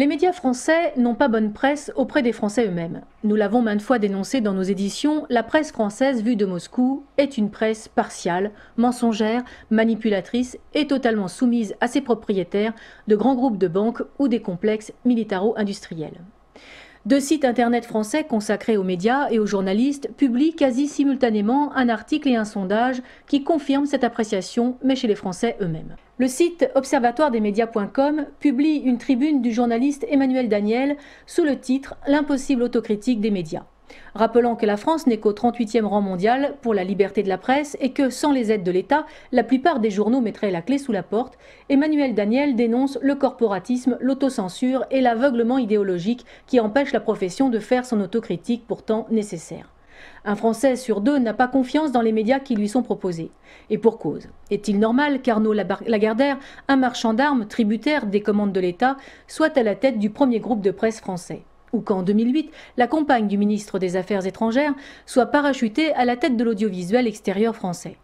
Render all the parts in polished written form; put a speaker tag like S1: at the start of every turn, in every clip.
S1: Les médias français n'ont pas bonne presse auprès des Français eux-mêmes. Nous l'avons maintes fois dénoncé dans nos éditions, la presse française vue de Moscou est une presse partiale, mensongère, manipulatrice et totalement soumise à ses propriétaires de grands groupes de banques ou des complexes militaro-industriels. 2 sites internet français consacrés aux médias et aux journalistes publient quasi simultanément un article et un sondage qui confirment cette appréciation, mais chez les Français eux-mêmes. Le site observatoiredesmedias.com publie une tribune du journaliste Emmanuel Daniel sous le titre « L'impossible autocritique des médias ». Rappelant que la France n'est qu'au 38e rang mondial pour la liberté de la presse et que, sans les aides de l'État, la plupart des journaux mettraient la clé sous la porte, Emmanuel Daniel dénonce le corporatisme, l'autocensure et l'aveuglement idéologique qui empêchent la profession de faire son autocritique pourtant nécessaire. Un Français sur 2 n'a pas confiance dans les médias qui lui sont proposés. Et pour cause. Est-il normal qu'Arnaud Lagardère, un marchand d'armes tributaire des commandes de l'État, soit à la tête du premier groupe de presse français ? Ou qu'en 2008, la compagne du ministre des Affaires étrangères soit parachutée à la tête de l'audiovisuel extérieur français.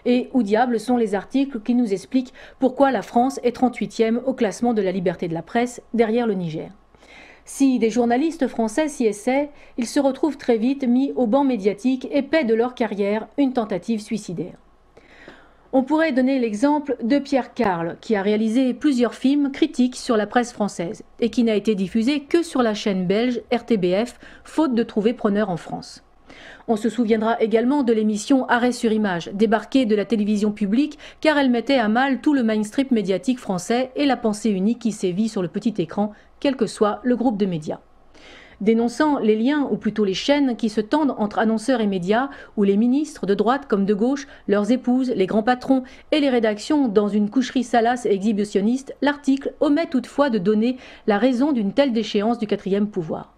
S1: Et où diable sont les articles qui nous expliquent pourquoi la France est 38e au classement de la liberté de la presse, derrière le Niger. Si des journalistes français s'y essaient, ils se retrouvent très vite mis au banc médiatique et paient de leur carrière une tentative suicidaire. On pourrait donner l'exemple de Pierre Carle, qui a réalisé plusieurs films critiques sur la presse française et qui n'a été diffusé que sur la chaîne belge RTBF, faute de trouver preneur en France. On se souviendra également de l'émission Arrêt sur image, débarquée de la télévision publique car elle mettait à mal tout le mainstream médiatique français et la pensée unique qui sévit sur le petit écran, quel que soit le groupe de médias. Dénonçant les liens, ou plutôt les chaînes, qui se tendent entre annonceurs et médias, où les ministres, de droite comme de gauche, leurs épouses, les grands patrons et les rédactions dans une coucherie salace et exhibitionniste, l'article omet toutefois de donner la raison d'une telle déchéance du 4e pouvoir.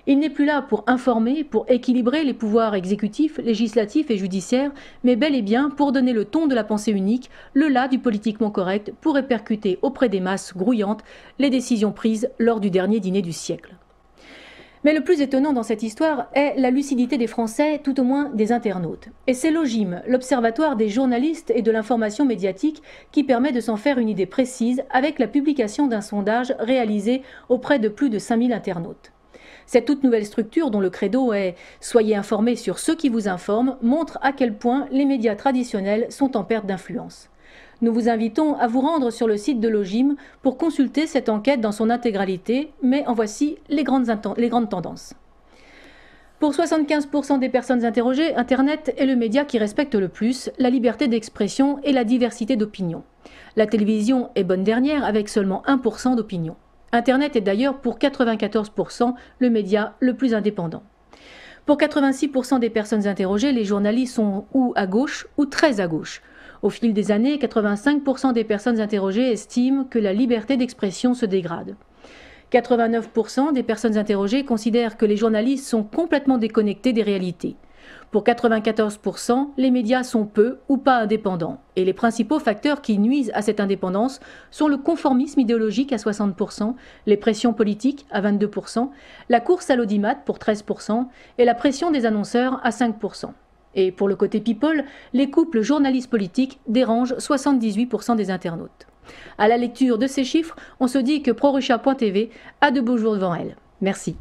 S1: Il n'est plus là pour informer, pour équilibrer les pouvoirs exécutifs, législatifs et judiciaires, mais bel et bien pour donner le ton de la pensée unique, le là du politiquement correct, pour répercuter auprès des masses grouillantes les décisions prises lors du dernier dîner du siècle. Mais le plus étonnant dans cette histoire est la lucidité des Français, tout au moins des internautes. Et c'est l'OJIM, l'Observatoire des journalistes et de l'information médiatique, qui permet de s'en faire une idée précise avec la publication d'un sondage réalisé auprès de plus de 5000 internautes. Cette toute nouvelle structure, dont le credo est « Soyez informés sur ceux qui vous informent », montre à quel point les médias traditionnels sont en perte d'influence. Nous vous invitons à vous rendre sur le site de l'OJIM pour consulter cette enquête dans son intégralité, mais en voici les grandes tendances. Pour 75% des personnes interrogées, Internet est le média qui respecte le plus la liberté d'expression et la diversité d'opinion. La télévision est bonne dernière avec seulement 1% d'opinion. Internet est d'ailleurs pour 94% le média le plus indépendant. Pour 86% des personnes interrogées, les journalistes sont ou à gauche ou très à gauche. Au fil des années, 85% des personnes interrogées estiment que la liberté d'expression se dégrade. 89% des personnes interrogées considèrent que les journalistes sont complètement déconnectés des réalités. Pour 94%, les médias sont peu ou pas indépendants. Et les principaux facteurs qui nuisent à cette indépendance sont le conformisme idéologique à 60%, les pressions politiques à 22%, la course à l'audimat pour 13% et la pression des annonceurs à 5%. Et pour le côté people, les couples journalistes politiques dérangent 78% des internautes. À la lecture de ces chiffres, on se dit que ProRussia.tv a de beaux jours devant elle. Merci.